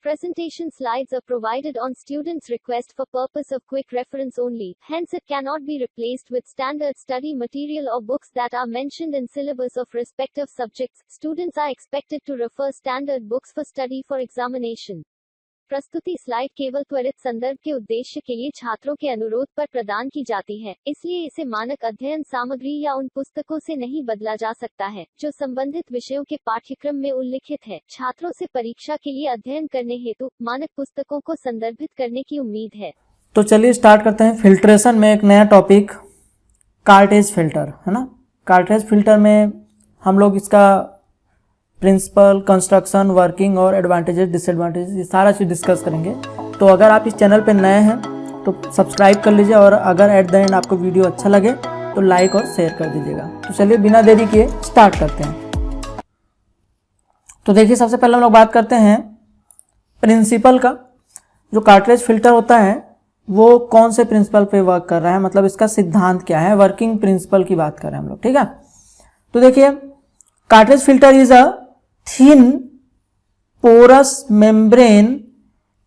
Presentation slides are provided on students' request for purpose of quick reference only, hence it cannot be replaced with standard study material or books that are mentioned in syllabus of respective subjects. Students are expected to refer standard books for study for examination. प्रस्तुति slide केवल त्वरित संदर्भ के उद्देश्य के लिए छात्रों के अनुरोध पर प्रदान की जाती है, इसलिए इसे मानक अध्ययन सामग्री या उन पुस्तकों से नहीं बदला जा सकता है जो संबंधित विषयों के पाठ्यक्रम में उल्लिखित है। छात्रों से परीक्षा के लिए अध्ययन करने हेतु मानक पुस्तकों को संदर्भित करने की उम्मीद है। तो चलिए स्टार्ट करते हैं। फिल्ट्रेशन में एक नया टॉपिक कार्टेज फिल्टर है ना। कार्टेज फिल्टर में हम लोग इसका प्रिंसिपल, कंस्ट्रक्शन, वर्किंग और एडवांटेजेस, डिसएडवांटेजेस ये सारा चीज़ डिस्कस करेंगे। तो अगर आप इस चैनल पर नए हैं तो सब्सक्राइब कर लीजिए और अगर एट द एंड आपको वीडियो अच्छा लगे तो लाइक और शेयर कर दीजिएगा। तो चलिए बिना देरी किए स्टार्ट करते हैं। तो देखिए सबसे पहले हम लोग बात करते हैं प्रिंसिपल का। जो कार्ट्रिज फिल्टर होता है वो कौन से प्रिंसिपल पे वर्क कर रहा है, मतलब इसका सिद्धांत क्या है, वर्किंग प्रिंसिपल की बात कर रहे हैं हम लोग, ठीक है। तो देखिए cartridge filter is a thin porous membrane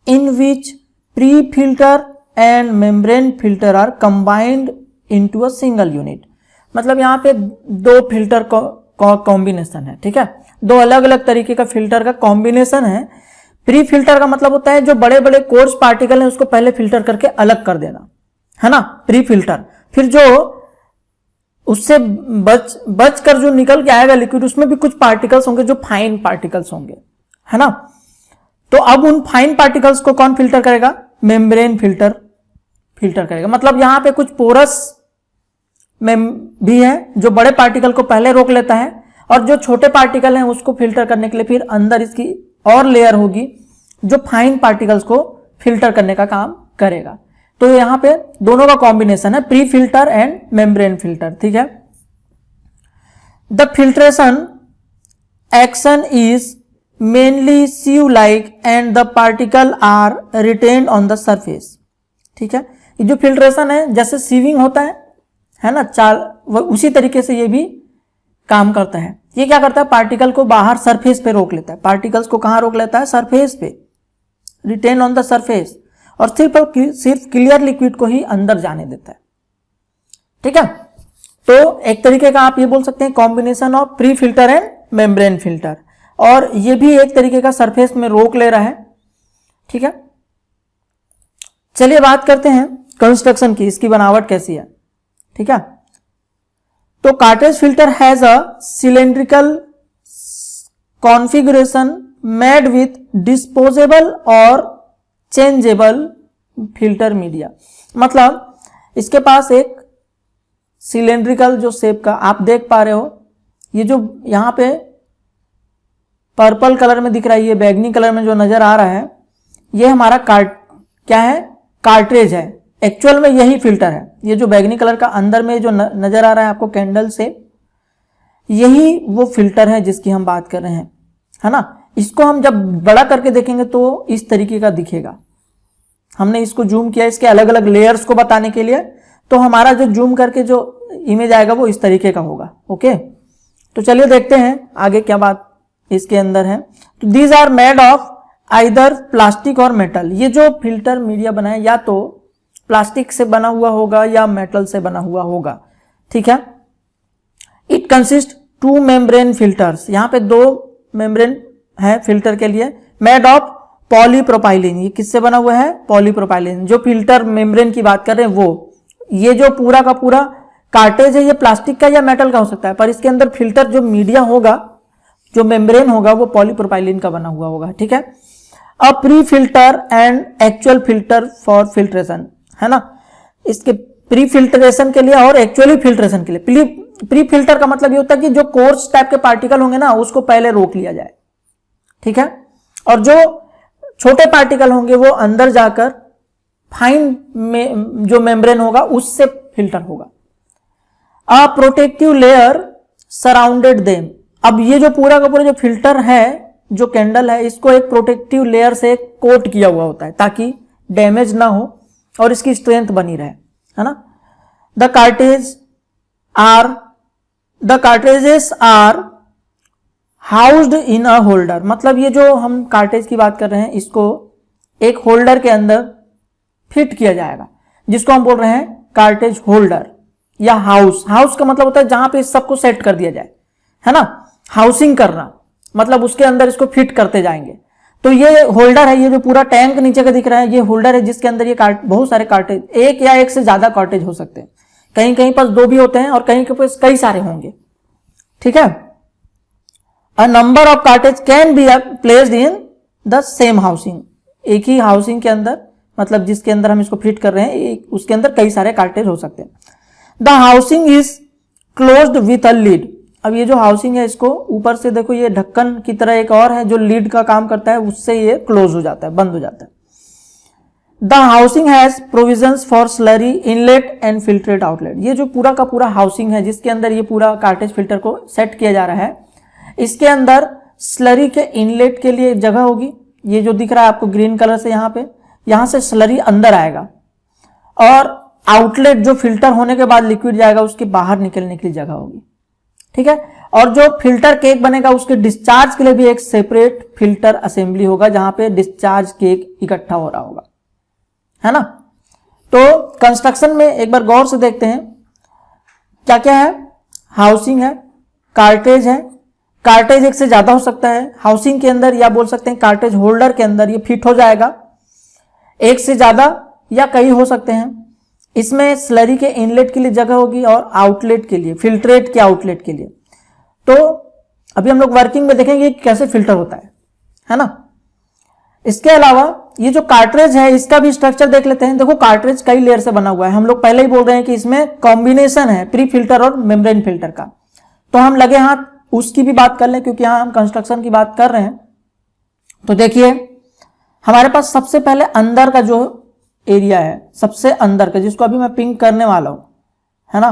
in which pre-filter and membrane filter are combined into a single unit। मतलब यहाँ पे दो फिल्टर का कॉम्बिनेशन है, ठीक है। दो अलग अलग तरीके का फिल्टर का कॉम्बिनेशन है। प्री फिल्टर का मतलब होता है जो बड़े बड़े कोर्स पार्टिकल हैं उसको पहले फिल्टर करके अलग कर देना, है ना, प्री फिल्टर। फिर जो उससे बच कर जो निकल के आएगा लिक्विड उसमें भी कुछ पार्टिकल्स होंगे जो फाइन पार्टिकल्स होंगे, है ना। तो अब उन फाइन पार्टिकल्स को कौन फिल्टर करेगा? मेम्ब्रेन फिल्टर करेगा। मतलब यहां पे कुछ पोरस भी है जो बड़े पार्टिकल को पहले रोक लेता है और जो छोटे पार्टिकल हैं उसको फिल्टर करने के लिए फिर अंदर इसकी और लेयर होगी जो फाइन पार्टिकल्स को फिल्टर करने का काम करेगा। तो यहां पे दोनों का कॉम्बिनेशन है, pre filter and membrane filter, ठीक है। The filtration action is mainly sieve like and the particle are retained on the surface, ठीक है। ये जो फिल्ट्रेशन है जैसे सीविंग होता है ना, उसी तरीके से ये भी काम करता है। ये क्या करता है? पार्टिकल को बाहर सरफेस पे रोक लेता है। पार्टिकल्स को कहां रोक लेता है? सरफेस पे, रिटेन ऑन द सरफेस, और सिर्फ क्लियर लिक्विड को ही अंदर जाने देता है, ठीक है। तो एक तरीके का आप ये बोल सकते हैं combination of pre filter and membrane filter, और ये भी एक तरीके का सरफेस में रोक ले रहा है, ठीक है। चलिए बात करते हैं कंस्ट्रक्शन की, इसकी बनावट कैसी है, ठीक है। तो cartridge filter has a cylindrical configuration made with disposable और चेंजेबल फिल्टर मीडिया। मतलब इसके पास एक सिलेंड्रिकल जो शेप का आप देख पा रहे हो, ये जो यहां पे पर्पल कलर में दिख रहा है, ये बैगनी कलर में जो नजर आ रहा है, ये हमारा क्या है? कार्ट्रिज है। एक्चुअल में यही फिल्टर है। ये जो बैगनी कलर का अंदर में जो नजर आ रहा है आपको कैंडल से, यही वो फिल्टर है जिसकी हम बात कर रहे हैं, है ना। इसको हम जब बड़ा करके देखेंगे तो इस तरीके का दिखेगा। हमने इसको जूम किया इसके अलग अलग लेयर्स को बताने के लिए, तो हमारा जो जूम करके जो इमेज आएगा वो इस तरीके का होगा, ओके। तो चलिए देखते हैं आगे क्या बात इसके अंदर है। तो these are made of either plastic और मेटल। ये जो फिल्टर मीडिया बना है या तो प्लास्टिक से बना हुआ होगा या मेटल से बना हुआ होगा, ठीक है। It consist two membrane filters. यहाँ पे दो मेम्ब्रेन है फिल्टर के लिए, मेड ऑफ पॉलीप्रोपाइलिन। ये किससे बना हुआ है? पॉलीप्रोपाइलिन। जो फिल्टर मेम्ब्रेन की बात कर रहे हैं वो, ये जो पूरा का पूरा कार्टेज है ये प्लास्टिक का या मेटल का हो सकता है, पर इसके अंदर फिल्टर जो मीडिया होगा, जो मेम्ब्रेन होगा वो पॉलीप्रोपाइलिन का बना हुआ होगा, ठीक है। अ pre filter and actual filter for filtration, है ना। इसके प्री फिल्ट्रेशन के लिए और एक्चुअली फिल्ट्रेशन के लिए। प्री फिल्टर का मतलब ये होता है कि जो कोर्स टाइप के पार्टिकल होंगे ना उसको पहले रोक लिया जाए, ठीक है, और जो छोटे पार्टिकल होंगे वो अंदर जाकर फाइन में जो मेम्ब्रेन होगा उससे फिल्टर होगा। A protective layer surrounded them. अब ये जो पूरा का पूरा जो फिल्टर है, जो कैंडल है, इसको एक प्रोटेक्टिव लेयर से कोट किया हुआ होता है ताकि डैमेज ना हो और इसकी स्ट्रेंथ बनी रहे, है ना। The cartridges are housed in a holder, मतलब ये जो हम कार्टेज की बात कर रहे हैं इसको एक होल्डर के अंदर फिट किया जाएगा, जिसको हम बोल रहे हैं कार्टेज होल्डर या हाउस। हाउस का मतलब होता है जहां पे इस सबको सेट कर दिया जाए, है ना, हाउसिंग करना, मतलब उसके अंदर इसको फिट करते जाएंगे। तो ये होल्डर है, ये जो पूरा टैंक नीचे का दिख रहा है ये होल्डर है, जिसके अंदर ये बहुत सारे कार्टेज, एक या एक से ज्यादा कार्टेज हो सकते हैं, कहीं कहीं पास 2 भी होते हैं और कहीं के पास कई सारे होंगे, ठीक है। A number of cartridge can be placed in the same housing, एक ही हाउसिंग के अंदर, मतलब जिसके अंदर हम इसको फिट कर रहे हैं उसके अंदर कई सारे कार्टेज हो सकते हैं। The housing is closed with a lead, अब ये जो हाउसिंग है इसको ऊपर से देखो ये ढक्कन की तरह एक और है जो लीड का काम करता है, उससे ये क्लोज हो जाता है, बंद हो जाता है। The housing has provisions for slurry inlet and filtrate outlet, ये जो पूरा का पूरा हाउसिंग है जिसके अंदर ये पूरा कार्टेज फिल्टर को सेट किया जा रहा है, इसके अंदर स्लरी के इनलेट के लिए जगह होगी, ये जो दिख रहा है आपको ग्रीन कलर से यहाँ पे, यहां से स्लरी अंदर आएगा, और आउटलेट जो फिल्टर होने के बाद लिक्विड जाएगा उसके बाहर निकलने के लिए जगह होगी, ठीक है। और जो फिल्टर केक बनेगा उसके डिस्चार्ज के लिए भी एक सेपरेट फिल्टर असेंबली होगा जहां पे डिस्चार्ज केक इकट्ठा हो रहा होगा, है ना। तो कंस्ट्रक्शन में एक बार गौर से देखते हैं क्या क्या है, हाउसिंग है, कार्टेज है, कार्टेज एक से ज्यादा हो सकता है हाउसिंग के अंदर, या बोल सकते हैं कार्टेज होल्डर के अंदर ये फिट हो जाएगा, एक से ज्यादा या कई हो सकते हैं। इसमें स्लरी के इनलेट के लिए जगह होगी और आउटलेट के लिए, फिल्ट्रेट के आउटलेट के लिए। तो अभी हम लोग वर्किंग में देखेंगे कि कैसे फिल्टर होता है ना। इसके अलावा ये जो कार्ट्रेज है इसका भी स्ट्रक्चर देख लेते हैं। देखो कार्ट्रेज कई लेयर से बना हुआ है, हम लोग पहले ही बोल रहे हैं कि इसमें कॉम्बिनेशन है प्री फिल्टर और मेम्ब्रेन फिल्टर का, तो हम लगे हाथ उसकी भी बात कर लें क्योंकि यहां हम कंस्ट्रक्शन की बात कर रहे हैं। तो देखिए हमारे पास सबसे पहले अंदर का जो एरिया है, सबसे अंदर का, जिसको अभी मैं पिंक करने वाला हूं, है ना,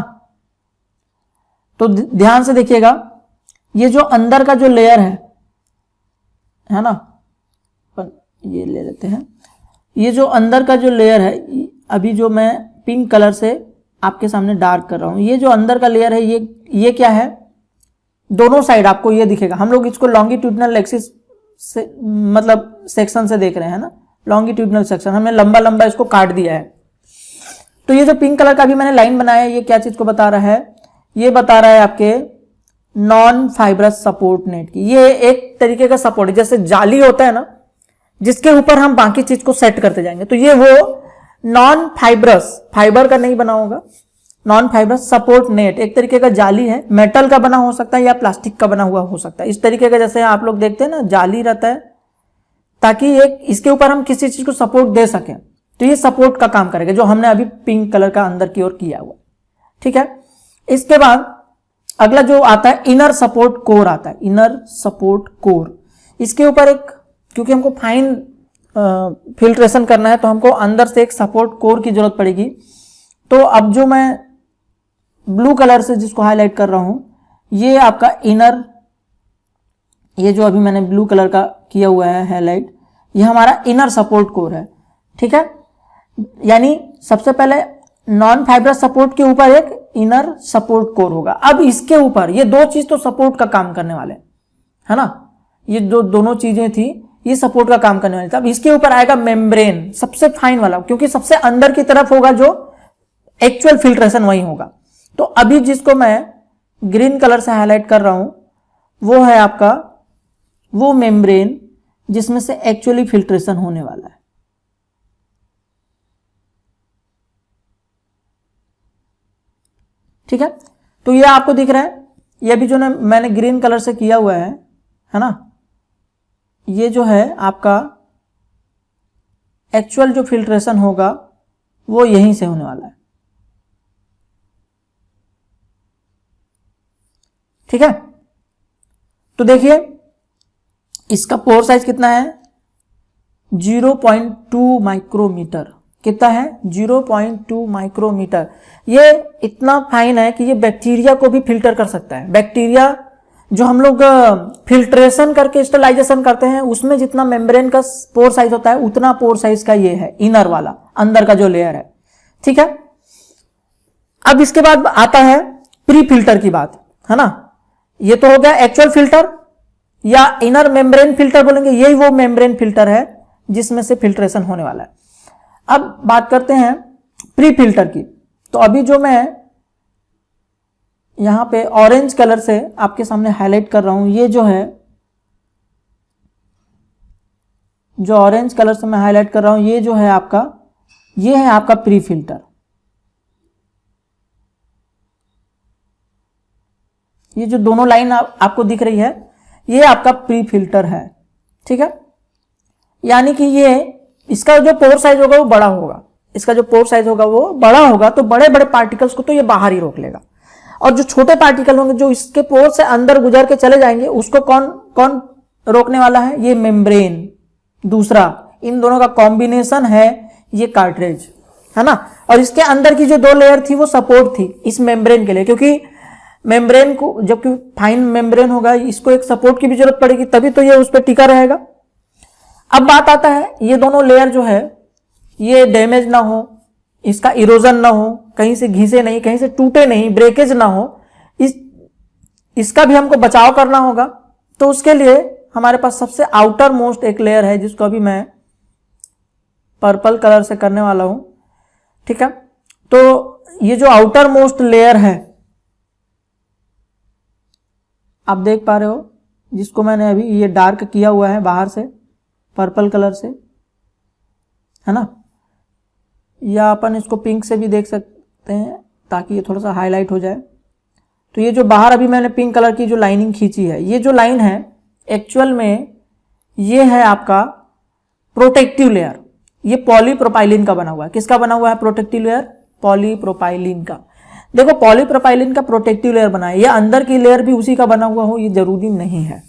तो ध्यान से देखिएगा, ये जो अंदर का जो लेयर है ना, ये ले लेते हैं, ये जो अंदर का जो लेयर है, अभी जो मैं पिंक कलर से आपके सामने डार्क कर रहा हूं, ये जो अंदर का लेयर है ये क्या है, दोनों साइड आपको ये दिखेगा। हम लोग इसको लॉन्गिट्यूडनल एक्सिस से, मतलब सेक्शन से देख रहे हैं ना, लॉन्गिट्यूडनल सेक्शन, हमने लंबा लंबा इसको काट दिया है। तो ये जो पिंक कलर का भी मैंने लाइन बनाया है, ये क्या चीज को बता रहा है, ये बता रहा है आपके नॉन फाइब्रस सपोर्ट नेट की। ये एक तरीके का सपोर्ट है, जैसे जाली होता है ना जिसके ऊपर हम बाकी चीज को सेट करते जाएंगे, तो ये वो नॉन फाइब्रस, फाइबर का नहीं बना होगा, नॉन फाइब्रस सपोर्ट नेट एक तरीके का जाली है, मेटल का बना हो सकता है या प्लास्टिक का बना हुआ हो सकता है, इस तरीके का, जैसे आप लोग देखते हैं ना जाली रहता है, ताकि एक इसके ऊपर हम किसी चीज को सपोर्ट दे सकें। तो ये सपोर्ट का काम करेगा, जो हमने अभी पिंक कलर का अंदर की ओर किया हुआ, ठीक है। इसके बाद अगला जो आता है इनर सपोर्ट कोर आता है, इनर सपोर्ट कोर। इसके ऊपर एक, क्योंकि हमको फाइन फिल्ट्रेशन करना है तो हमको अंदर से एक सपोर्ट कोर की जरूरत पड़ेगी। तो अब जो मैं ब्लू कलर से जिसको हाईलाइट कर रहा हूं, ये आपका इनर, ये जो अभी मैंने ब्लू कलर का किया हुआ है हाईलाइट, ये हमारा इनर सपोर्ट कोर है, ठीक है। यानी सबसे पहले नॉन फाइब्रस सपोर्ट के ऊपर एक इनर सपोर्ट कोर होगा। अब इसके ऊपर ये दो चीज तो सपोर्ट का काम करने वाले, है ना, ये जो दोनों चीजें थी ये सपोर्ट का काम करने वाली थी। अब इसके ऊपर आएगा मेम्ब्रेन, सबसे फाइन वाला, क्योंकि सबसे अंदर की तरफ होगा जो एक्चुअल फिल्ट्रेशन वही होगा। तो अभी जिसको मैं ग्रीन कलर से हाईलाइट कर रहा हूं वो है आपका वो मेम्ब्रेन जिसमें से एक्चुअली फिल्ट्रेशन होने वाला है, ठीक है। तो ये आपको दिख रहा है, ये भी जो ना मैंने ग्रीन कलर से किया हुआ है ना, ये जो है आपका एक्चुअल जो फिल्ट्रेशन होगा वो यहीं से होने वाला है, ठीक है। तो देखिए इसका पोर साइज कितना है, 0.2 माइक्रोमीटर। कितना है, 0.2 माइक्रोमीटर। ये इतना फाइन है कि ये बैक्टीरिया को भी फिल्टर कर सकता है। बैक्टीरिया जो हम लोग फिल्ट्रेशन करके स्टरलाइजेशन करते हैं उसमें जितना मेम्ब्रेन का पोर साइज होता है उतना पोर साइज का ये है इनर वाला, अंदर का जो लेयर है, ठीक है। अब इसके बाद आता है प्री फिल्टर की बात, है ना। ये तो हो गया एक्चुअल फिल्टर, या इनर मेम्ब्रेन फिल्टर बोलेंगे, यही वो मेम्ब्रेन फिल्टर है जिसमें से फिल्ट्रेशन होने वाला है। अब बात करते हैं प्री फिल्टर की। तो अभी जो मैं यहां पे ऑरेंज कलर से आपके सामने हाईलाइट कर रहा हूं, ये जो है, जो ऑरेंज कलर से मैं हाईलाइट कर रहा हूं, ये जो है आपका, ये है आपका प्री फिल्टर। ये जो दोनों लाइन आपको दिख रही है, ये आपका प्री फिल्टर है, ठीक है। यानी कि ये, इसका जो पोर साइज होगा वो बड़ा होगा, इसका जो पोर साइज होगा वो बड़ा होगा, तो बड़े बड़े पार्टिकल्स को तो ये बाहर ही रोक लेगा, और जो छोटे पार्टिकल होंगे जो इसके पोर से अंदर गुजर के चले जाएंगे, उसको कौन कौन रोकने वाला है? ये मेम्ब्रेन। दूसरा, इन दोनों का कॉम्बिनेशन है ये कार्ट्रिज, है ना। और इसके अंदर की जो दो लेयर थी वो सपोर्ट थी इस मेम्ब्रेन के लिए, क्योंकि मेम्ब्रेन को, जबकि फाइन मेम्ब्रेन होगा, इसको एक सपोर्ट की भी जरूरत पड़ेगी, तभी तो ये उस पर टिका रहेगा। अब बात आता है, ये दोनों लेयर जो है ये डैमेज ना हो, इसका इरोजन ना हो, कहीं से घिसे नहीं, कहीं से टूटे नहीं, ब्रेकेज ना हो, इसका भी हमको बचाव करना होगा। तो उसके लिए हमारे पास सबसे आउटर मोस्ट एक लेयर है, जिसको अभी मैं पर्पल कलर से करने वाला हूं, ठीक है। तो ये जो आउटर मोस्ट लेयर है, आप देख पा रहे हो, जिसको मैंने अभी ये डार्क किया हुआ है बाहर से पर्पल कलर से, है ना, या अपन इसको पिंक से भी देख सकते हैं ताकि ये थोड़ा सा हाईलाइट हो जाए। तो ये जो बाहर अभी मैंने पिंक कलर की जो लाइनिंग खींची है, ये जो लाइन है एक्चुअल में ये है आपका प्रोटेक्टिव लेयर। ये पॉलीप्रोपाइलिन का बना हुआ है। किसका बना हुआ है प्रोटेक्टिव लेयर? पॉलीप्रोपाइलिन का। देखो पॉलीप्रोपाइलिन का प्रोटेक्टिव लेयर बना है, ये अंदर की लेयर भी उसी का बना हुआ हो ये जरूरी नहीं है,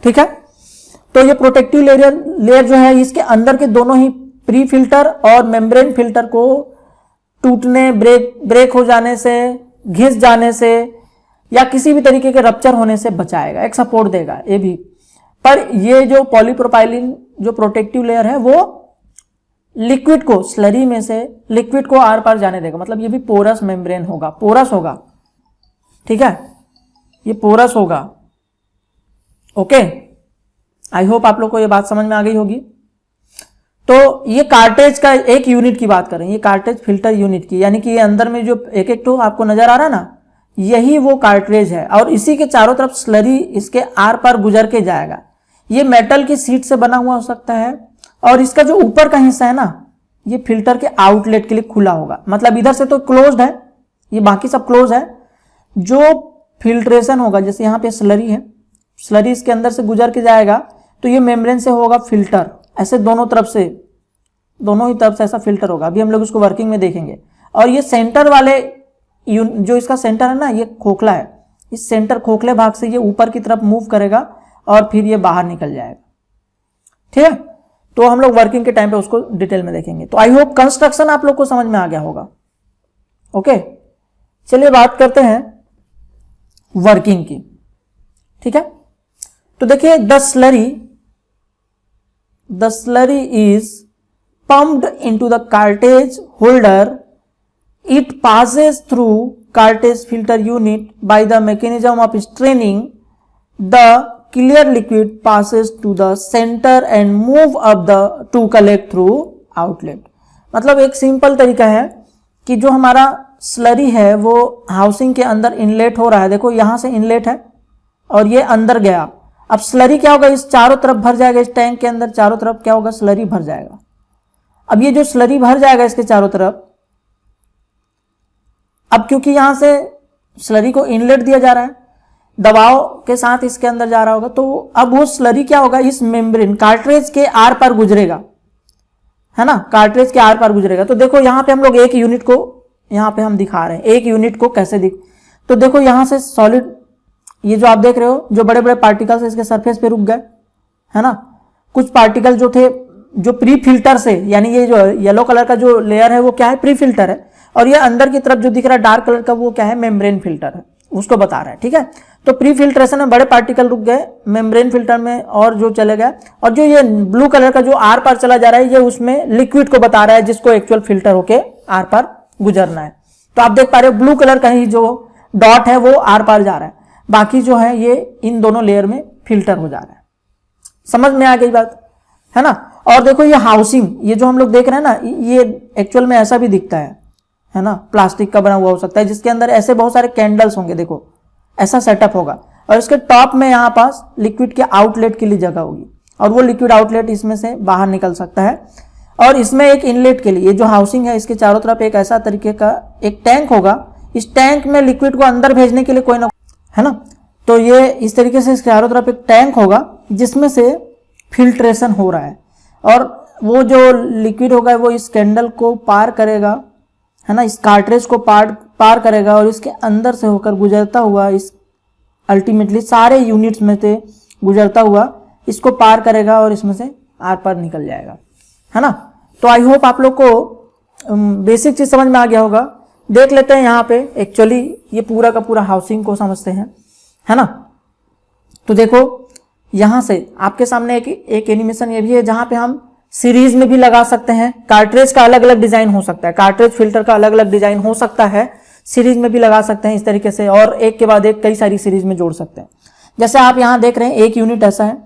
ठीक है। तो ये प्रोटेक्टिव लेयर जो है, इसके अंदर के दोनों ही प्री फिल्टर और मेम्ब्रेन फिल्टर को टूटने, ब्रेक हो जाने से, घिस जाने से या किसी भी तरीके के रप्चर होने से बचाएगा, एक सपोर्ट देगा ये भी। पर ये जो पॉलीप्रोपाइलिन जो प्रोटेक्टिव लेयर है वो लिक्विड को, स्लरी में से लिक्विड को आर पार जाने देगा। मतलब ये भी पोरस मेम्ब्रेन होगा, पोरस होगा, ठीक है, ये पोरस होगा। ओके, आई होप आप लोग को ये बात समझ में आ गई होगी। तो ये कार्टेज का एक यूनिट की बात करें, ये कार्टेज फिल्टर यूनिट की, यानी कि ये अंदर में जो एक एक तो आपको नजर आ रहा है ना, यही वो कार्ट्रेज है और इसी के चारों तरफ स्लरी इसके आर पार गुजर के जाएगा। ये मेटल की सीट से बना हुआ हो सकता है और इसका जो ऊपर का हिस्सा है ना, ये फिल्टर के आउटलेट के लिए खुला होगा। मतलब इधर से तो क्लोज्ड है, ये बाकी सब क्लोज है। जो फिल्ट्रेशन होगा, जैसे यहाँ पे स्लरी है, स्लरी इसके अंदर से गुजर के जाएगा तो ये मेम्ब्रेन से होगा फिल्टर, ऐसे दोनों तरफ से, दोनों ही तरफ से ऐसा फिल्टर होगा। अभी हम लोग इसको वर्किंग में देखेंगे। और ये सेंटर वाले जो इसका सेंटर है ना, ये खोखला है, इस सेंटर खोखले भाग से ये ऊपर की तरफ मूव करेगा और फिर ये बाहर निकल जाएगा, ठीक है। तो हम लोग वर्किंग के टाइम पे उसको डिटेल में देखेंगे। तो आई होप कंस्ट्रक्शन आप लोग को समझ में आ गया होगा। ओके, चलिए बात करते हैं वर्किंग की, ठीक है। तो देखिए, the slurry is pumped into the cartridge holder. It passes through cartridge filter unit by the mechanism of straining. The clear liquid passes to the center and move up to collect through outlet. मतलब एक simple तरीका है कि जो हमारा slurry है वो housing के अंदर इनलेट हो रहा है। देखो यहां से इनलेट है और ये अंदर गया। अब स्लरी क्या होगा, इस चारों तरफ भर जाएगा, इस टैंक के अंदर चारों तरफ क्या होगा, स्लरी भर जाएगा। अब ये जो स्लरी भर जाएगा इसके चारों तरफ, अब क्योंकि यहां से स्लरी को इनलेट दिया जा रहा है, दबाव के साथ इसके अंदर जा रहा होगा, तो अब वो स्लरी क्या होगा, इस मेम्ब्रेन कार्ट्रेज के आर पार गुजरेगा, है ना, कार्ट्रेज के आर पार गुजरेगा। तो देखो यहां पे हम लोग एक यूनिट को यहां पे हम दिखा रहे हैं, एक यूनिट को कैसे तो देखो यहां से सॉलिड, ये जो आप देख रहे हो, जो बड़े बड़े पार्टिकल्स इसके सरफेस पे रुक गए, है ना। कुछ पार्टिकल जो थे जो प्री फिल्टर से, यानी ये जो येलो कलर का जो लेयर है वो क्या है, प्री फिल्टर है, और ये अंदर की तरफ जो दिख रहा है डार्क कलर का वो क्या है, मेम्ब्रेन फिल्टर है, उसको बता रहा है, ठीक है। तो प्री फिल्ट्रेशन में बड़े पार्टिकल रुक गए, मेम्ब्रेन फिल्टर में और जो चले गए, और जो ये ब्लू कलर का जो आर पार चला जा रहा है ये उसमें लिक्विड को बता रहा है, जिसको एक्चुअल फिल्टर होके आर पार गुजरना है। तो आप देख पा रहे हो ब्लू कलर का ही जो डॉट है वो आर पार जा रहा है, बाकी जो है ये इन दोनों लेयर में फिल्टर हो जा रहा है। समझ में आ गई बात, है ना। और देखो ये हाउसिंग, ये जो हम लोग देख रहे हैं ना, ये एक्चुअल में ऐसा भी दिखता है ना, प्लास्टिक का बना हुआ हो सकता है जिसके अंदर ऐसे बहुत सारे कैंडल्स होंगे, देखो ऐसा सेटअप होगा, और इसके टॉप में यहाँ पास लिक्विड के आउटलेट के लिए जगह होगी, और वो लिक्विड आउटलेट इसमें से बाहर निकल सकता है। और इसमें एक इनलेट के लिए, ये जो हाउसिंग है इसके चारों तरफ एक ऐसा तरीके का एक टैंक होगा, इस टैंक में लिक्विड को अंदर भेजने के लिए कोई ना, है ना, तो ये इस तरीके से इसके चारों तरफ एक टैंक होगा जिसमें से फिल्ट्रेशन हो रहा है, और वो जो लिक्विड होगा वो इस कैंडल को पार करेगा, है ना, इस कार्ट्रेज को पार करेगा, और इसके अंदर से होकर गुजरता हुआ इस अल्टीमेटली सारे यूनिट्स में से गुजरता हुआ इसको पार करेगा और इसमें से आर पार निकल जाएगा, है ना। तो आई होप आप लोग को बेसिक चीज समझ में आ गया होगा। देख लेते हैं यहाँ पे एक्चुअली ये पूरा का पूरा हाउसिंग को समझते हैं, है ना। तो देखो यहाँ से आपके सामने एक एनिमेशन ये भी है जहाँ पे हम सीरीज में भी लगा सकते हैं। कार्ट्रेज का अलग अलग डिजाइन हो सकता है, कार्ट्रेज फिल्टर का अलग अलग डिजाइन हो सकता है, सीरीज में भी लगा सकते हैं इस तरीके से, और एक के बाद एक कई सारी सीरीज में जोड़ सकते हैं। जैसे आप यहाँ देख रहे हैं एक यूनिट ऐसा है।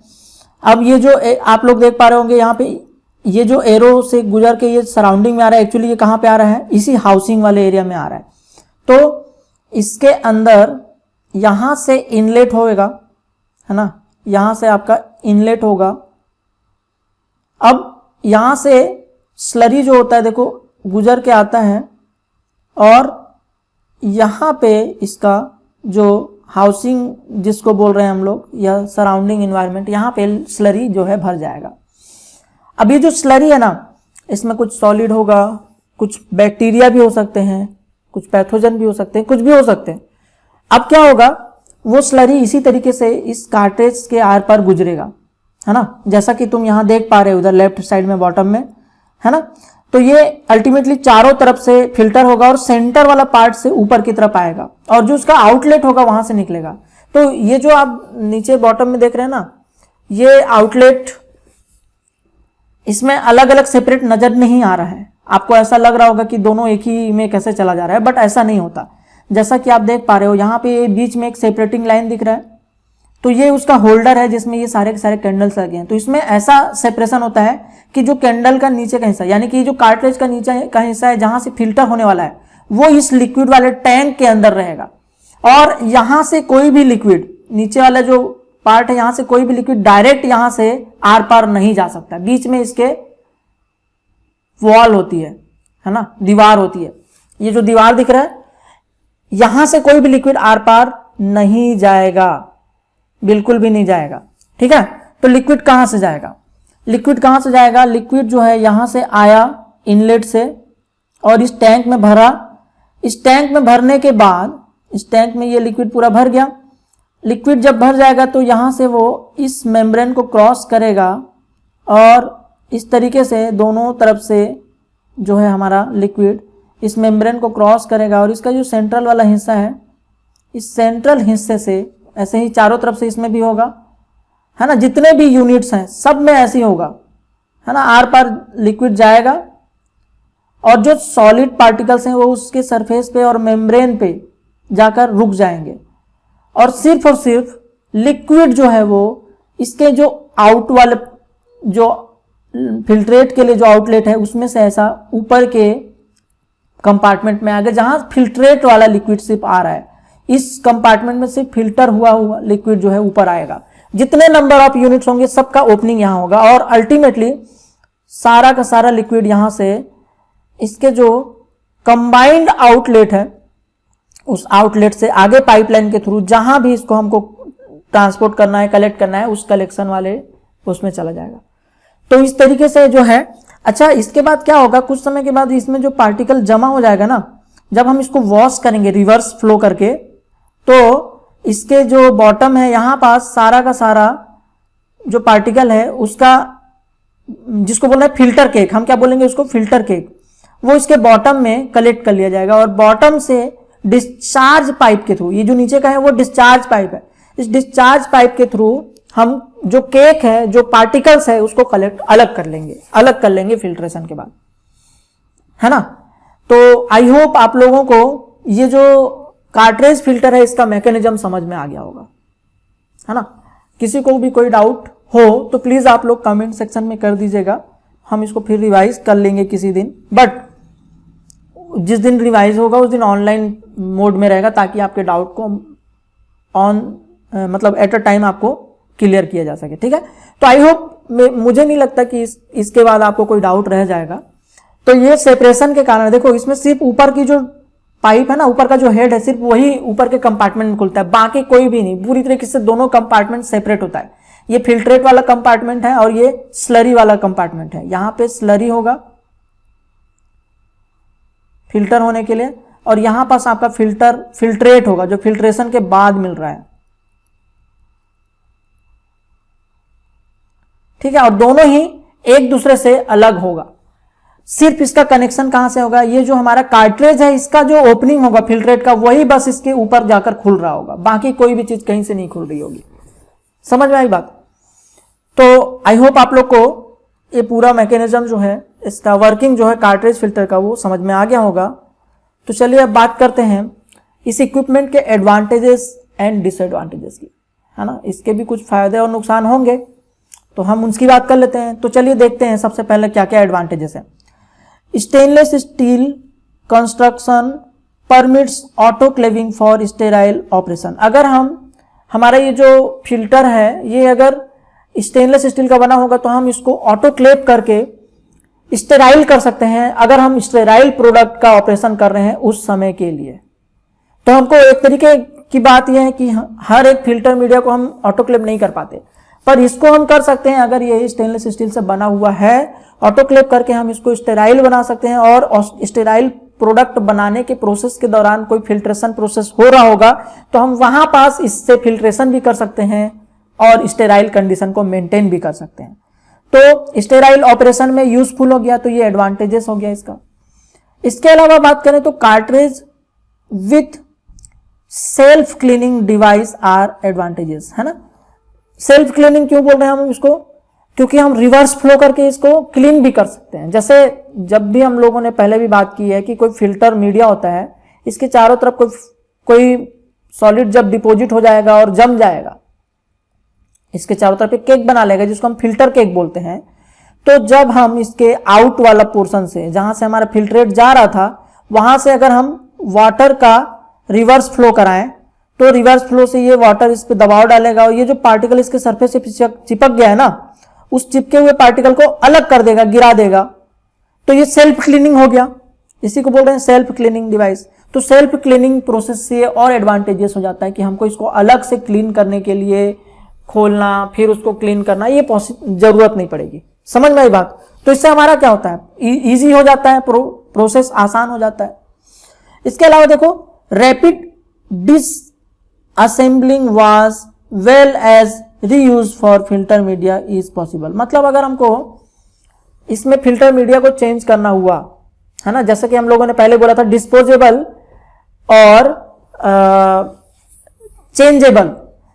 अब ये जो आप लोग देख पा रहे होंगे यहाँ पे ये जो एरो से गुजर के ये सराउंडिंग में आ रहा है, एक्चुअली ये कहाँ पे आ रहा है, इसी हाउसिंग वाले एरिया में आ रहा है। तो इसके अंदर यहाँ से इनलेट होगा, है ना, यहाँ से आपका इनलेट होगा। अब यहाँ से स्लरी जो होता है देखो गुजर के आता है, और यहाँ पे इसका जो हाउसिंग जिसको बोल रहे हैं हम लोग, या सराउंडिंग इन्वायरमेंट, यहाँ पे स्लरी जो है भर जाएगा। अब ये जो स्लरी है ना, इसमें कुछ सॉलिड होगा, कुछ बैक्टीरिया भी हो सकते हैं, कुछ पैथोजन भी हो सकते हैं, कुछ भी हो सकते हैं। अब क्या होगा, वो स्लरी इसी तरीके से इस कार्ट्रेज के आर पार गुजरेगा, है ना, जैसा कि तुम यहाँ देख पा रहे हो उधर लेफ्ट साइड में बॉटम में, है ना। तो ये अल्टीमेटली चारों तरफ से फिल्टर होगा और सेंटर वाला पार्ट से ऊपर की तरफ आएगा, और जो उसका आउटलेट होगा वहां से निकलेगा। तो ये जो आप नीचे बॉटम में देख रहे हैं ना, ये आउटलेट, इसमें अलग अलग सेपरेट नजर नहीं आ रहा है। आपको ऐसा लग रहा होगा कि दोनों एक ही में कैसे चला जा रहा है, बट ऐसा नहीं होता। जैसा कि आप देख पा रहे हो यहाँ पे बीच में एक सेपरेटिंग लाइन दिख रहा है, तो ये उसका होल्डर है जिसमें ये सारे के सारे कैंडल्स लगे हैं। तो इसमें ऐसा सेपरेशन होता है कि जो कैंडल का नीचे का हिस्सा, यानी कि जो कार्ट्रेज का नीचे का हिस्सा है जहां से फिल्टर होने वाला है, वो इस लिक्विड वाले टैंक के अंदर रहेगा, और यहां से कोई भी लिक्विड, नीचे वाला जो पार्ट है, यहां से कोई भी लिक्विड डायरेक्ट यहां से आर पार नहीं जा सकता। बीच में इसके वॉल होती है ना, दीवार होती है। ये जो दीवार दिख रहा है, यहां से कोई भी लिक्विड आर पार नहीं जाएगा, बिल्कुल भी नहीं जाएगा, ठीक है। तो लिक्विड कहां से जाएगा, लिक्विड कहां से जाएगा, लिक्विड जो है यहां से आया इनलेट से, और इस टैंक में भरा। इस टैंक में भरने के बाद, इस टैंक में ये लिक्विड पूरा भर गया। लिक्विड जब भर जाएगा तो यहां से वो इस मेम्ब्रेन को क्रॉस करेगा, और इस तरीके से दोनों तरफ से जो है हमारा लिक्विड इस मेम्ब्रेन को क्रॉस करेगा, और इसका जो सेंट्रल वाला हिस्सा है, इस सेंट्रल हिस्से से ऐसे ही चारों तरफ से इसमें भी होगा, है ना, जितने भी यूनिट्स हैं सब में ऐसे ही होगा, है ना, आर पार लिक्विड जाएगा, और जो सॉलिड पार्टिकल्स हैं वो उसके सरफेस पे और मेम्ब्रेन पे जाकर रुक जाएंगे, और सिर्फ लिक्विड जो है वो इसके जो आउट वाले, जो फिल्ट्रेट के लिए जो आउटलेट है उसमें से ऐसा ऊपर के कंपार्टमेंट में आ गया, जहां फिल्ट्रेट वाला लिक्विड सिर्फ आ रहा है। इस कंपार्टमेंट में से फिल्टर हुआ लिक्विड जो है ऊपर आएगा। जितने नंबर ऑफ यूनिट्स होंगे सबका ओपनिंग यहां होगा, और अल्टीमेटली सारा का सारा लिक्विड यहां से इसके जो कंबाइंड आउटलेट है, उस आउटलेट से आगे पाइपलाइन के थ्रू जहां भी इसको हमको ट्रांसपोर्ट करना है, कलेक्ट करना है, उस कलेक्शन वाले उसमें चला जाएगा। तो इस तरीके से जो है। अच्छा, इसके बाद क्या होगा, कुछ समय के बाद इसमें जो पार्टिकल जमा हो जाएगा ना, जब हम इसको वॉश करेंगे रिवर्स फ्लो करके, तो इसके जो बॉटम है यहां पास सारा का सारा जो पार्टिकल है उसका, जिसको बोल रहे हैं फिल्टर केक, हम क्या बोलेंगे उसको, फिल्टर केक, वो इसके बॉटम में कलेक्ट कर लिया जाएगा, और बॉटम से डिस्चार्ज पाइप के थ्रू, ये जो नीचे का है वो डिस्चार्ज पाइप है, इस डिस्चार्ज पाइप के थ्रू हम जो केक है, जो पार्टिकल्स है, उसको कलेक्ट अलग कर लेंगे फिल्ट्रेशन के बाद, है ना। तो आई होप आप लोगों को ये जो कार्ट्रेज फिल्टर है इसका मैकेनिज्म समझ में आ गया होगा, है ना। किसी को भी कोई डाउट हो तो प्लीज आप लोग कमेंट सेक्शन में कर दीजिएगा, हम इसको फिर रिवाइज कर लेंगे किसी दिन। बट जिस दिन रिवाइज होगा उस दिन ऑनलाइन मोड में रहेगा, ताकि आपके डाउट को मतलब एट अ टाइम आपको क्लियर किया जा सके, ठीक है। तो आई होप, मुझे नहीं लगता कि इसके बाद आपको कोई डाउट रह जाएगा। तो ये सेपरेशन के कारण देखो, इसमें सिर्फ ऊपर की जो पाइप है ना, ऊपर का जो हेड है, सिर्फ वही ऊपर के कंपार्टमेंट में खुलता है, बाकी कोई भी नहीं। पूरी तरीके से दोनों कंपार्टमेंट सेपरेट होता है। ये फिल्ट्रेट वाला कंपार्टमेंट है और ये स्लरी वाला कंपार्टमेंट है। यहां पे स्लरी होगा फिल्टर होने के लिए, और यहां पास आपका फिल्ट्रेट होगा जो फिल्ट्रेशन के बाद मिल रहा है, ठीक है। और दोनों ही एक दूसरे से अलग होगा। सिर्फ इसका कनेक्शन कहां से होगा, ये जो हमारा कार्ट्रेज है इसका जो ओपनिंग होगा फिल्ट्रेट का, वही बस इसके ऊपर जाकर खुल रहा होगा, बाकी कोई भी चीज कहीं से नहीं खुल रही होगी। समझ में आई बात? तो आई होप आप लोग को ये पूरा मैकेनिज्म जो है, इसका वर्किंग जो है कार्ट्रेज फिल्टर का, वो समझ में आ गया होगा। तो चलिए अब बात करते हैं इस इक्विपमेंट के एडवांटेजेस एंड डिसएडवांटेजेस की, है ना। इसके भी कुछ फायदे और नुकसान होंगे, तो हम उनकी बात कर लेते हैं। तो चलिए देखते हैं सबसे पहले क्या क्या एडवांटेजेस हैं। Stainless steel construction permits autoclaving for sterile operation. अगर हमारा ये जो फिल्टर है, ये अगर स्टेनलेस स्टील का बना होगा तो हम इसको ऑटोक्लेव करके स्टेराइल कर सकते हैं, अगर हम स्टेराइल प्रोडक्ट का ऑपरेशन कर रहे हैं उस समय के लिए। तो हमको एक तरीके की बात यह है कि हर एक फिल्टर मीडिया को हम ऑटोक्लेव नहीं कर पाते, पर इसको हम कर सकते हैं। अगर ये स्टेनलेस स्टील से बना हुआ है, ऑटोक्लेव करके हम इसको स्टेराइल बना सकते हैं, और स्टेराइल प्रोडक्ट बनाने के प्रोसेस के दौरान कोई फिल्ट्रेशन प्रोसेस हो रहा होगा तो हम वहां पास इससे फिल्ट्रेशन भी कर सकते हैं और स्टेराइल कंडीशन को मेंटेन भी कर सकते हैं। तो स्टेराइल ऑपरेशन में यूजफुल हो गया, तो ये एडवांटेजेस हो गया इसका। इसके अलावा बात करें तो cartridge with self cleaning device are advantages, है ना। सेल्फ क्लीनिंग क्यों बोल रहे हैं हम इसको, क्योंकि हम रिवर्स फ्लो करके इसको क्लीन भी कर सकते हैं। जैसे जब भी हम लोगों ने पहले भी बात की है कि कोई फिल्टर मीडिया होता है, इसके चारों तरफ कोई सॉलिड जब डिपॉजिट हो जाएगा और जम जाएगा, इसके चारों तरफ एक केक बना लेगा जिसको हम फिल्टर केक बोलते हैं। तो जब हम इसके आउट वाला पोर्शन से, जहां से हमारा फिल्ट्रेट जा रहा था, वहां से अगर हम वाटर का रिवर्स फ्लो कराएं तो रिवर्स फ्लो से ये वाटर इस पे दबाव डालेगा और ये जो पार्टिकल इसके सरफेस से चिपक गया है ना, उस चिपके हुए पार्टिकल को अलग कर देगा, गिरा देगा। तो ये सेल्फ क्लीनिंग हो गया, इसी को बोल रहे हैं सेल्फ क्लीनिंग डिवाइस। तो सेल्फ क्लीनिंग प्रोसेस से और एडवांटेजेस हो जाता है कि हमको इसको अलग से क्लीन करने के लिए खोलना, फिर उसको क्लीन करना, ये जरूरत नहीं पड़ेगी। समझ में आई बात? तो इससे हमारा क्या होता है, इजी हो जाता है, प्रोसेस आसान हो जाता है। इसके अलावा देखो, rapid disassembling was well as reuse for filter media is possible. मतलब अगर हमको इसमें फिल्टर मीडिया को चेंज करना हुआ, है ना, जैसे कि हम लोगों ने पहले बोला था डिस्पोजेबल और चेंजेबल।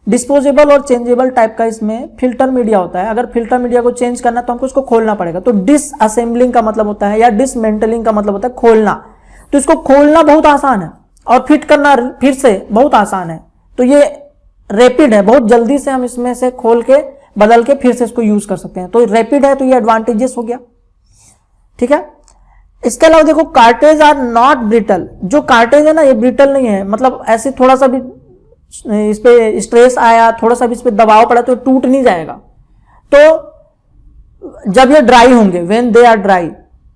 डिस्पोजेबल और चेंजेबल टाइप का इसमें फिल्टर मीडिया होता है। अगर फिल्टर मीडिया को चेंज करना तो हमको इसको खोलना पड़ेगा। तो डिसअसेंबलिंग का मतलब होता है, या डिसमेंटलिंग का मतलब होता है खोलना। तो इसको खोलना बहुत आसान है और फिट करना फिर से बहुत आसान है। तो ये रैपिड है, बहुत जल्दी से हम इसमें से खोल के बदल के फिर से इसको यूज कर सकते हैं। तो रैपिड है, तो ये एडवांटेजेस हो गया, ठीक है। इसके अलावा देखो, कार्ट्रिज आर नॉट ब्रिटल। जो कार्ट्रिज है ना, ये ब्रिटल नहीं है। मतलब ऐसे थोड़ा सा भी इस पे स्ट्रेस आया, थोड़ा सा भी इस पे दबाव पड़ा तो टूट नहीं जाएगा। तो जब ये ड्राई होंगे, व्हेन दे आर ड्राई,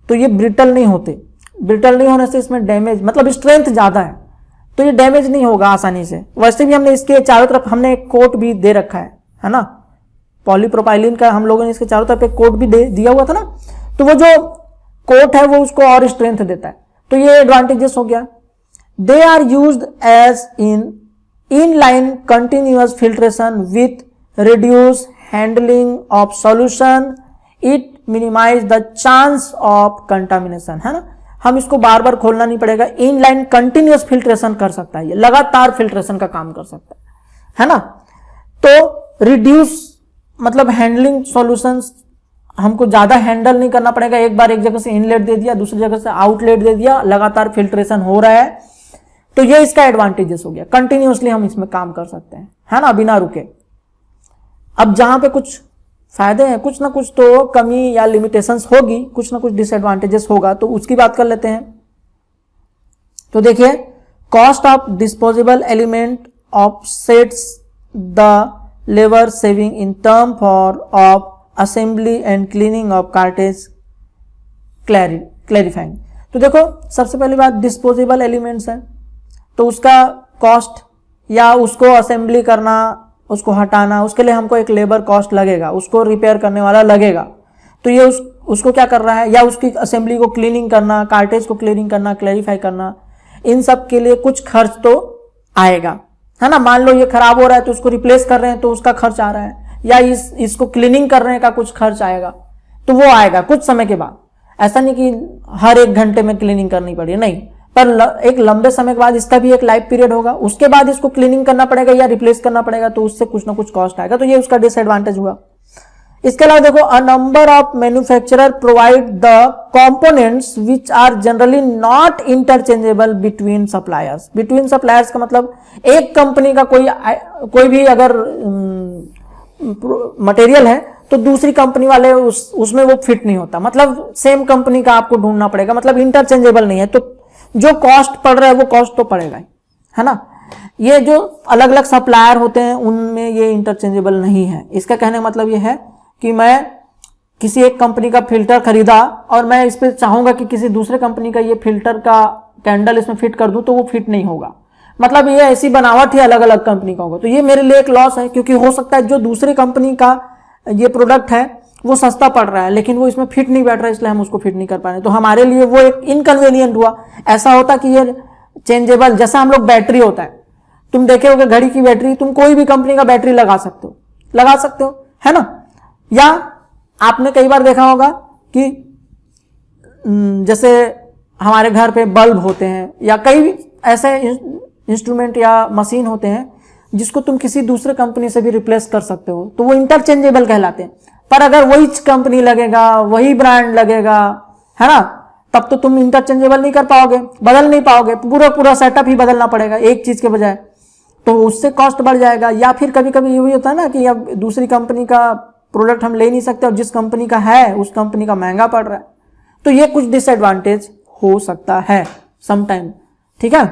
तो ये ब्रिटल नहीं होते। ब्रिटल नहीं होने से इसमें डैमेज, मतलब स्ट्रेंथ ज्यादा है, तो ये डैमेज नहीं होगा आसानी से। वैसे भी हमने इसके चारों तरफ हमने एक कोट भी दे रखा है ना, पॉलीप्रोपाइलिन का हम लोगों ने इसके चारों तरफ एक कोट भी दिया हुआ था ना, तो वो जो कोट है वो उसको और स्ट्रेंथ देता है। तो ये एडवांटेजेस हो गया। They are used as inline continuous filtration with reduced handling of solution, it minimize the chance of contamination, है ना। हम इसको बार बार खोलना नहीं पड़ेगा, इनलाइन कंटिन्यूअस फिल्ट्रेशन कर सकता है, ये लगातार फिल्ट्रेशन का काम कर सकता है ना। तो रिड्यूस मतलब हैंडलिंग सॉल्यूशंस, हमको ज्यादा हैंडल नहीं करना पड़ेगा। एक बार एक जगह से इनलेट दे दिया, दूसरी जगह से आउटलेट दे दिया, लगातार फिल्ट्रेशन हो रहा है। तो ये इसका एडवांटेजेस हो गया, कंटिन्यूअसली हम इसमें काम कर सकते हैं, है ना, बिना रुके। अब जहां पे कुछ फायदे हैं, कुछ ना कुछ तो कमी या लिमिटेशंस होगी, कुछ ना कुछ डिसएडवांटेजेस होगा, तो उसकी बात कर लेते हैं। तो देखिए, cost of disposable element offsets the labour saving in term for of assembly and cleaning of cartridge clarifying. तो देखो, सबसे पहली बात डिस्पोजेबल एलिमेंट्स है, तो उसका कॉस्ट या उसको असेंबली करना, उसको हटाना, उसके लिए हमको एक लेबर कॉस्ट लगेगा, उसको रिपेयर करने वाला लगेगा। तो ये उसको क्या कर रहा है, या उसकी असेंबली को क्लीनिंग करना, कार्टेज को क्लीनिंग करना, क्लैरिफाई करना, इन सब के लिए कुछ खर्च तो आएगा, है ना। मान लो ये खराब हो रहा है तो उसको रिप्लेस कर रहे हैं तो उसका खर्च आ रहा है, या इसको क्लीनिंग करने का कुछ खर्च आएगा, तो वो आएगा कुछ समय के बाद। ऐसा नहीं कि हर 1 घंटे में क्लीनिंग करनी पड़े, नहीं, पर एक लंबे समय के बाद इसका भी एक लाइफ पीरियड होगा, उसके बाद इसको क्लीनिंग करना पड़ेगा या रिप्लेस करना पड़ेगा, तो उससे कुछ ना कुछ कॉस्ट आएगा, तो ये उसका डिसएडवांटेज हुआ। इसके अलावा देखो, a number of manufacturer provide the components which are generally not interchangeable between suppliers. Between suppliers का मतलब एक कंपनी का कोई भी अगर मटेरियल है तो दूसरी कंपनी वाले उसमें वो फिट नहीं होता, मतलब सेम कंपनी का आपको ढूंढना पड़ेगा, मतलब इंटरचेंजेबल नहीं है, तो जो कॉस्ट पड़ रहा है वो कॉस्ट तो पड़ेगा ही, है ना। ये जो अलग अलग सप्लायर होते हैं उनमें ये इंटरचेंजेबल नहीं है। इसका कहने का मतलब ये है कि मैं किसी एक कंपनी का फिल्टर खरीदा और मैं इस पर चाहूंगा कि किसी दूसरे कंपनी का ये फिल्टर का कैंडल इसमें फिट कर दूं, तो वो फिट नहीं होगा, मतलब ये ऐसी बनावट ही अलग अलग कंपनी का होगा, तो ये मेरे लिए एक लॉस है, क्योंकि हो सकता है जो दूसरी कंपनी का ये प्रोडक्ट है वो सस्ता पड़ रहा है लेकिन वो इसमें फिट नहीं बैठ रहा है, इसलिए हम उसको फिट नहीं कर पा रहे, तो हमारे लिए वो एक इनकन्वीनियंट हुआ। ऐसा होता कि ये चेंजेबल, जैसा हम लोग बैटरी होता है, तुम देखे होगे घड़ी की बैटरी, तुम कोई भी कंपनी का बैटरी लगा सकते हो, है ना। या आपने कई बार देखा होगा कि जैसे हमारे घर पे बल्ब होते हैं या कई ऐसे इंस्ट्रूमेंट या मशीन होते हैं जिसको तुम किसी दूसरे कंपनी से भी रिप्लेस कर सकते हो, तो वो इंटरचेंजेबल कहलाते हैं। पर अगर वही कंपनी लगेगा, वही ब्रांड लगेगा, है ना, तब तो तुम इंटरचेंजेबल नहीं कर पाओगे, बदल नहीं पाओगे, पूरा सेटअप ही बदलना पड़ेगा एक चीज के बजाय, तो उससे कॉस्ट बढ़ जाएगा। या फिर कभी कभी ये भी होता है ना कि अब दूसरी कंपनी का प्रोडक्ट हम ले नहीं सकते और जिस कंपनी का है उस कंपनी का महंगा पड़ रहा है, तो ये कुछ डिसएडवांटेज हो सकता है समटाइम, ठीक है,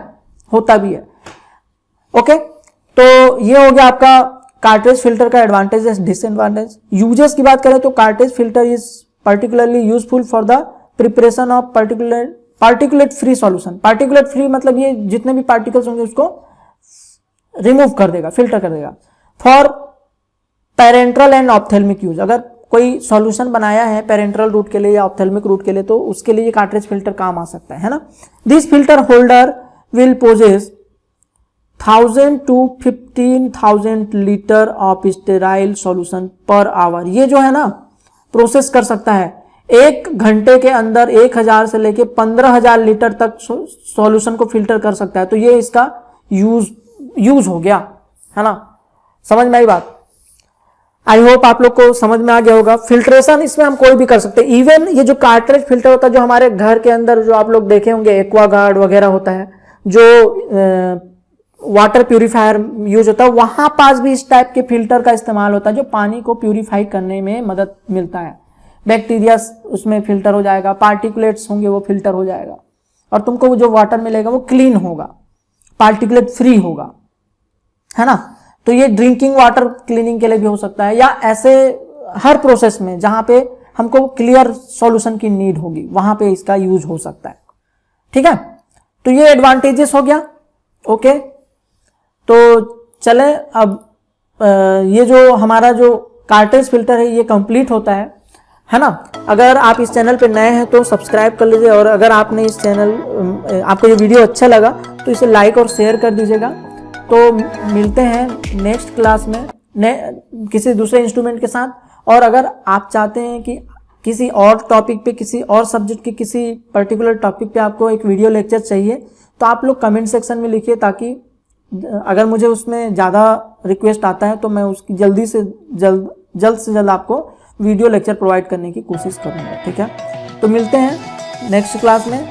होता भी है। ओके, तो ये हो गया आपका कार्ट्रिज फिल्टर का एडवांटेज एंड डिसएडवांटेज। यूजेस की बात करें तो cartridge filter is particularly useful for the preparation of particulate free solution. Particulate free मतलब ये जितने भी पार्टिकल्स होंगे उसको रिमूव कर देगा, फिल्टर कर देगा। For parenteral and ophthalmic use, अगर कोई सॉल्यूशन बनाया है पेरेंट्रल रूट के लिए या ऑप्थेल्मिक रूट के लिए तो उसके लिए ये कार्ट्रिज फिल्टर काम आ सकता है ना। This filter holder will possess 1000 to 15,000 litre of sterile solution per hour. ये जो है ना प्रोसेस कर सकता है, 1 घंटे के अंदर 1000 से लेके 15,000 लीटर तक सॉल्यूशन को फिल्टर कर सकता है। तो ये इसका यूज हो गया, है ना। समझ में आई बात? आई होप आप लोग को समझ में आ गया होगा। फिल्ट्रेशन इसमें हम कोई भी कर सकते हैं, इवन ये जो कार्ट्रिज फिल्टर होता है जो हमारे घर के अंदर जो आप लोग देखे होंगे एक्वागार्ड वगैरह होता है, जो वाटर प्यूरिफायर यूज होता है, वहां पास भी इस टाइप के फिल्टर का इस्तेमाल होता है जो पानी को प्यूरिफाई करने में मदद मिलता है। बैक्टीरिया उसमें फिल्टर हो जाएगा, पार्टिकुलेट्स होंगे वो फिल्टर हो जाएगा और तुमको जो वाटर मिलेगा वो क्लीन होगा, पार्टिकुलेट फ्री होगा, है ना। तो ये ड्रिंकिंग वाटर क्लीनिंग के लिए भी हो सकता है, या ऐसे हर प्रोसेस में जहां पे हमको क्लियर सॉल्यूशन की नीड होगी वहां पे इसका यूज हो सकता है, ठीक है। तो ये एडवांटेजेस हो गया। ओके, तो चले अब ये जो हमारा जो कार्ट्रिज फिल्टर है ये कंप्लीट होता है ना। अगर आप इस चैनल पे नए हैं तो सब्सक्राइब कर लीजिए, और अगर आपने इस चैनल आपको ये वीडियो अच्छा लगा तो इसे लाइक और शेयर कर दीजिएगा। तो मिलते हैं नेक्स्ट क्लास में किसी दूसरे इंस्ट्रूमेंट के साथ, और अगर आप चाहते हैं कि किसी और टॉपिक पे, किसी और सब्जेक्ट के किसी पर्टिकुलर टॉपिक पे आपको एक वीडियो लेक्चर चाहिए तो आप लोग कमेंट सेक्शन में लिखिए, ताकि अगर मुझे उसमें ज़्यादा रिक्वेस्ट आता है तो मैं उसकी जल्द से जल्द आपको वीडियो लेक्चर प्रोवाइड करने की कोशिश करूँगा, ठीक है। तो मिलते हैं नेक्स्ट क्लास में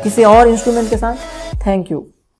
किसी और इंस्ट्रूमेंट के साथ। Thank you.